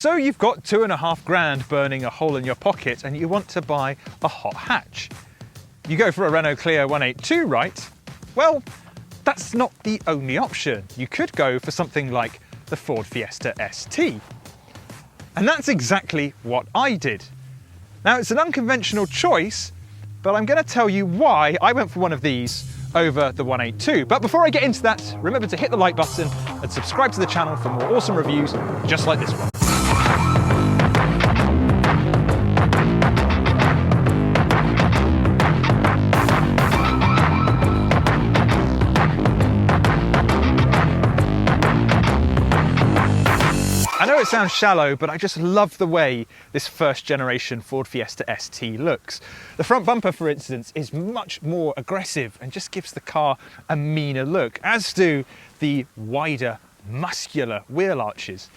So you've got £2.5 burning a hole in your pocket and you want to buy a hot hatch. You go for a Renault Clio 182, right? Well, that's not the only option. You could go for something like the Ford Fiesta ST. And that's exactly what I did. Now, it's an unconventional choice, but I'm going to tell you why I went for one of these over the 182. But before I get into that, remember to hit the like button and subscribe to the channel for more awesome reviews just like this one. I know it sounds shallow, but I just love the way this first generation Ford Fiesta ST looks. The front bumper, for instance, is much more aggressive and just gives the car a meaner look, as do the wider, muscular wheel arches.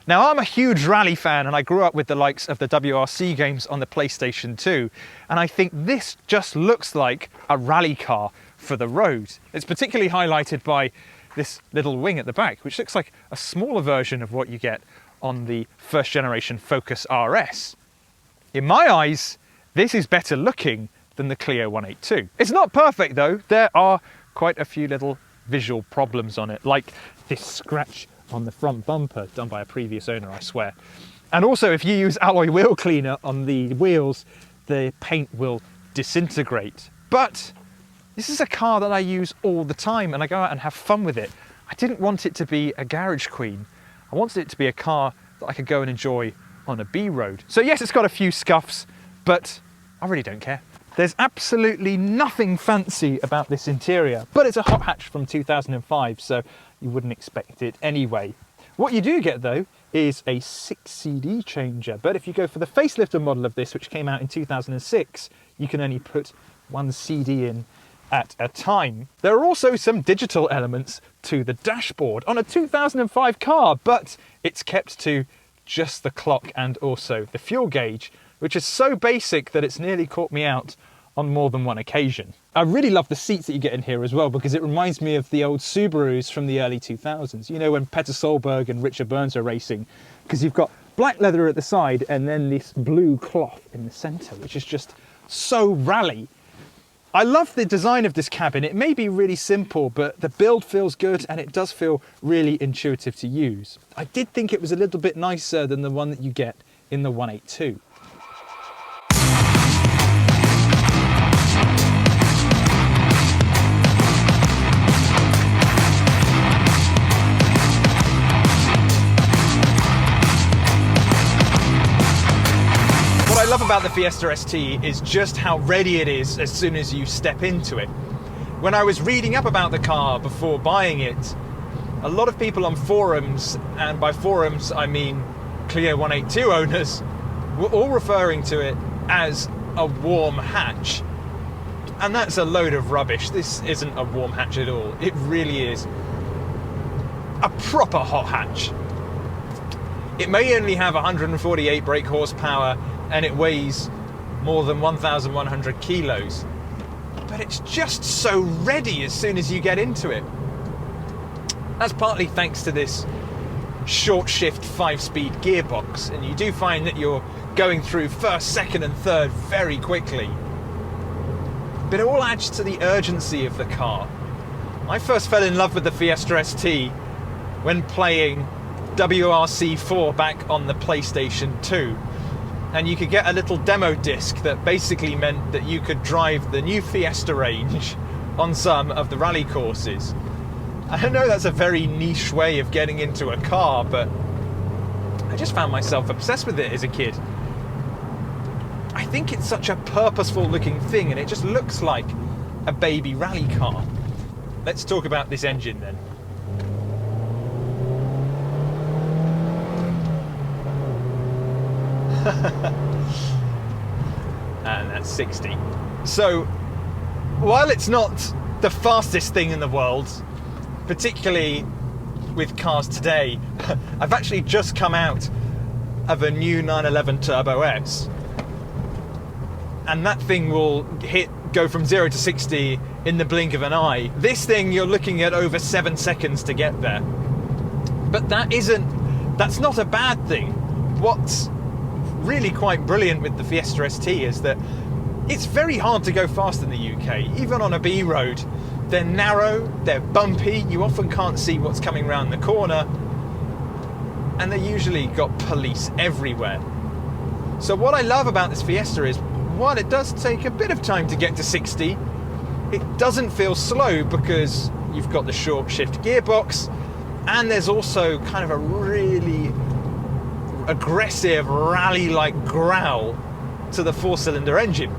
Now, I'm a huge rally fan and I grew up with the likes of the WRC games on the PlayStation 2, and I think this just looks like a rally car for the road. It's particularly highlighted by this little wing at the back, which looks like a smaller version of what you get on the first generation Focus RS. In my eyes, this is better looking than the Clio 182. It's not perfect though. There are quite a few little visual problems on it, like this scratch on the front bumper done by a previous owner, I swear. And also, if you use alloy wheel cleaner on the wheels, the paint will disintegrate. But this is a car that I use all the time and I go out and have fun with it. I didn't want it to be a garage queen. I wanted it to be a car that I could go and enjoy on a B road. So yes, it's got a few scuffs, but I really don't care. There's absolutely nothing fancy about this interior, but it's a hot hatch from 2005, so you wouldn't expect it anyway. What you do get though is a 6 CD changer, but if you go for the facelifted model of this, which came out in 2006, you can only put 1 CD in at a time. There are also some digital elements to the dashboard on a 2005 car, but it's kept to just the clock and also the fuel gauge, which is so basic that it's nearly caught me out on more than one occasion. I really love the seats that you get in here as well, because it reminds me of the old Subarus from the early 2000s. You know, when Peter Solberg and Richard Burns are racing, because you've got black leather at the side and then this blue cloth in the center, which is just so rally. I love the design of this cabin. It may be really simple, but the build feels good and it does feel really intuitive to use. I did think it was a little bit nicer than the one that you get in the 182. What I love about the Fiesta ST is just how ready it is as soon as you step into it. When I was reading up about the car before buying it, a lot of people on forums, and by forums I mean Clio 182 owners, were all referring to it as a warm hatch. And that's a load of rubbish. This isn't a warm hatch at all. It really is a proper hot hatch. It may only have 148 brake horsepower and it weighs more than 1,100 kilos, but it's just so ready as soon as you get into it. That's partly thanks to this short shift 5-speed gearbox, and you do find that you're going through first, second and third very quickly. But it all adds to the urgency of the car. I first fell in love with the Fiesta ST when playing WRC 4 back on the PlayStation 2. And you could get a little demo disc that basically meant that you could drive the new Fiesta range on some of the rally courses. I know that's a very niche way of getting into a car, but I just found myself obsessed with it as a kid. I think it's such a purposeful looking thing and it just looks like a baby rally car. Let's talk about this engine then. And that's 60. So while it's not the fastest thing in the world, particularly with cars today, I've actually just come out of a new 911 Turbo S, and that thing will go from 0 to 60 in the blink of an eye. This thing, you're looking at over 7 seconds to get there. But that's not a bad thing. what's really quite brilliant with the Fiesta ST is that it's very hard to go fast in the UK, even on a B road. They're narrow, they're bumpy, you often can't see what's coming around the corner, and they usually got police everywhere. So what I love about this Fiesta is, while it does take a bit of time to get to 60, it doesn't feel slow because you've got the short shift gearbox, and there's also kind of a really aggressive rally-like growl to the 4-cylinder engine.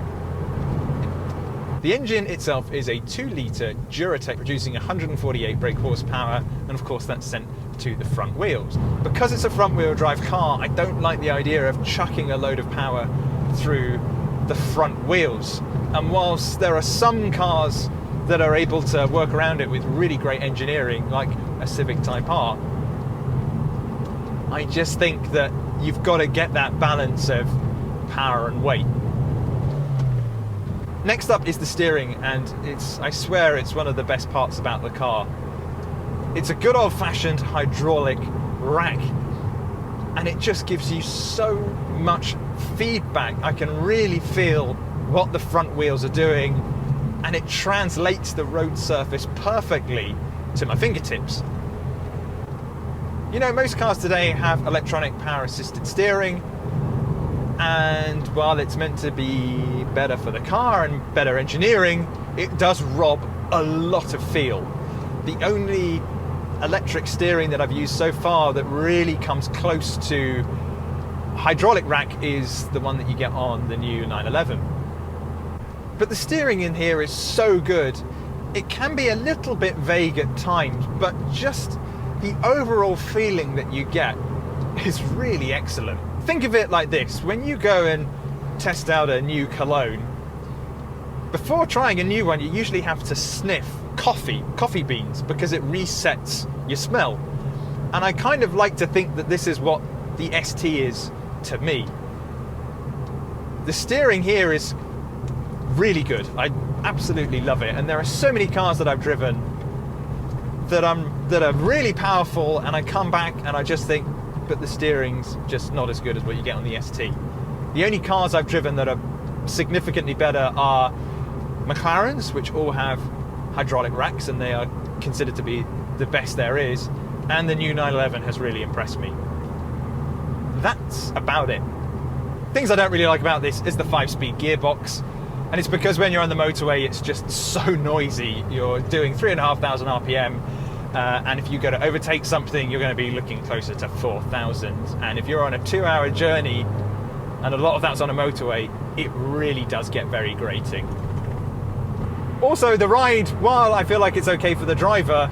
The engine itself is a 2-litre Duratec producing 148 brake horsepower, and of course that's sent to the front wheels. Because it's a front-wheel drive car, I don't like the idea of chucking a load of power through the front wheels. And whilst there are some cars that are able to work around it with really great engineering, like a Civic Type R, I just think that you've got to get that balance of power and weight. Next up is the steering, and I swear it's one of the best parts about the car. It's a good old-fashioned hydraulic rack, and it just gives you so much feedback. I can really feel what the front wheels are doing, and it translates the road surface perfectly to my fingertips. You know, most cars today have electronic power-assisted steering, and while it's meant to be better for the car and better engineering, it does rob a lot of feel. The only electric steering that I've used so far that really comes close to hydraulic rack is the one that you get on the new 911. But the steering in here is so good. It can be a little bit vague at times, but just the overall feeling that you get is really excellent. Think of it like this: when you go and test out a new cologne, before trying a new one, you usually have to sniff coffee beans, because it resets your smell. And I kind of like to think that this is what the ST is to me. The steering here is really good. I absolutely love it. And there are so many cars that I've driven that are really powerful, and I come back and I just think, but the steering's just not as good as what you get on the ST. The only cars I've driven that are significantly better are McLarens, which all have hydraulic racks, and they are considered to be the best there is, and the new 911 has really impressed me. That's about it. Things I don't really like about this is the 5-speed gearbox, and it's because when you're on the motorway it's just so noisy. You're doing 3,500 RPM, and if you go to overtake something, you're going to be looking closer to 4,000. And if you're on a 2-hour journey, and a lot of that's on a motorway, it really does get very grating. Also, the ride, while I feel like it's okay for the driver,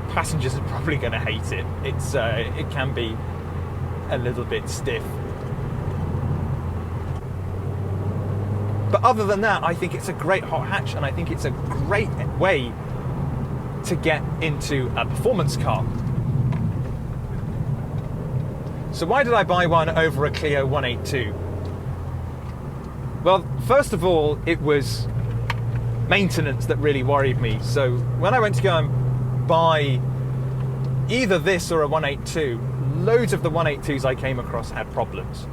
passengers are probably going to hate it. It can be a little bit stiff. But other than that, I think it's a great hot hatch, and I think it's a great way to get into a performance car. So why did I buy one over a Clio 182? Well, first of all, it was maintenance that really worried me. So when I went to go and buy either this or a 182, loads of the 182s I came across had problems,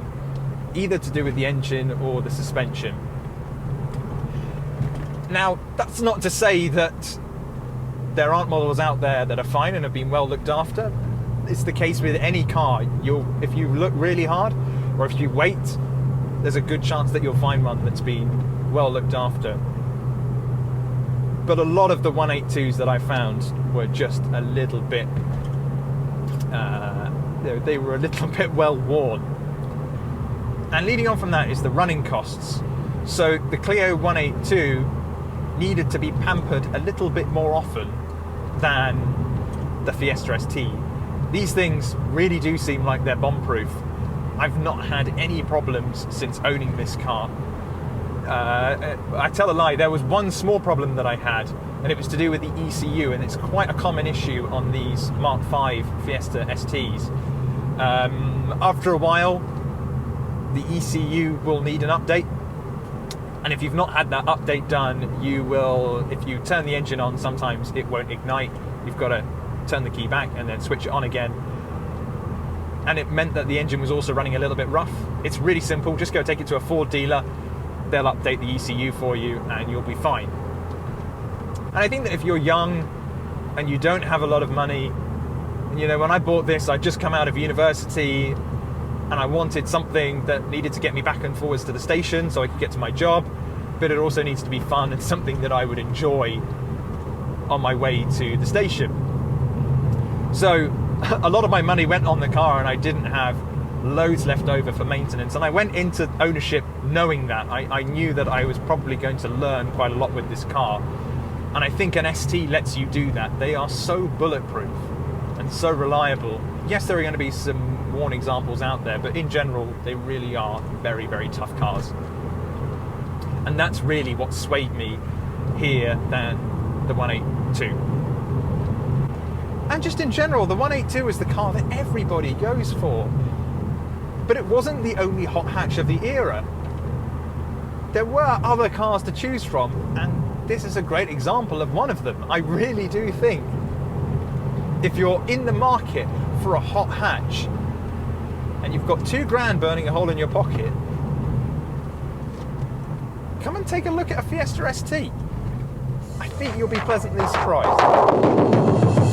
either to do with the engine or the suspension. Now, that's not to say that there aren't models out there that are fine and have been well looked after. It's the case with any car. If you look really hard, or if you wait, there's a good chance that you'll find one that's been well looked after. But a lot of the 182s that I found were just a little bit, they were a little bit well worn. And leading on from that is the running costs. So the Clio 182 needed to be pampered a little bit more often than the Fiesta ST. These things really do seem like they're bomb-proof. I've not had any problems since owning this car. I tell a lie, there was one small problem that I had, and it was to do with the ECU, and it's quite a common issue on these Mark V Fiesta STs. After a while, the ECU will need an update, and if you've not had that update done, you will, if you turn the engine on, sometimes it won't ignite. You've got to turn the key back and then switch it on again. and it meant that the engine was also running a little bit rough. It's really simple. Just go take it to a Ford dealer. They'll update the ECU for you and you'll be fine. And I think that if you're young and you don't have a lot of money, you know, when I bought this, I'd just come out of university and I wanted something that needed to get me back and forwards to the station so I could get to my job, but it also needs to be fun and something that I would enjoy on my way to the station. So a lot of my money went on the car and I didn't have loads left over for maintenance, and I went into ownership knowing that. I knew that I was probably going to learn quite a lot with this car, and I think an ST lets you do that. They are so bulletproof and so reliable. Yes, there are going to be some worn examples out there, but in general they really are very, very tough cars, and that's really what swayed me here than the 182. And just in general, the 182 is the car that everybody goes for. But it wasn't the only hot hatch of the era. There were other cars to choose from, and this is a great example of one of them. I really do think if you're in the market for a hot hatch and you've got £2,000 burning a hole in your pocket, come and take a look at a Fiesta ST. I think you'll be pleasantly surprised.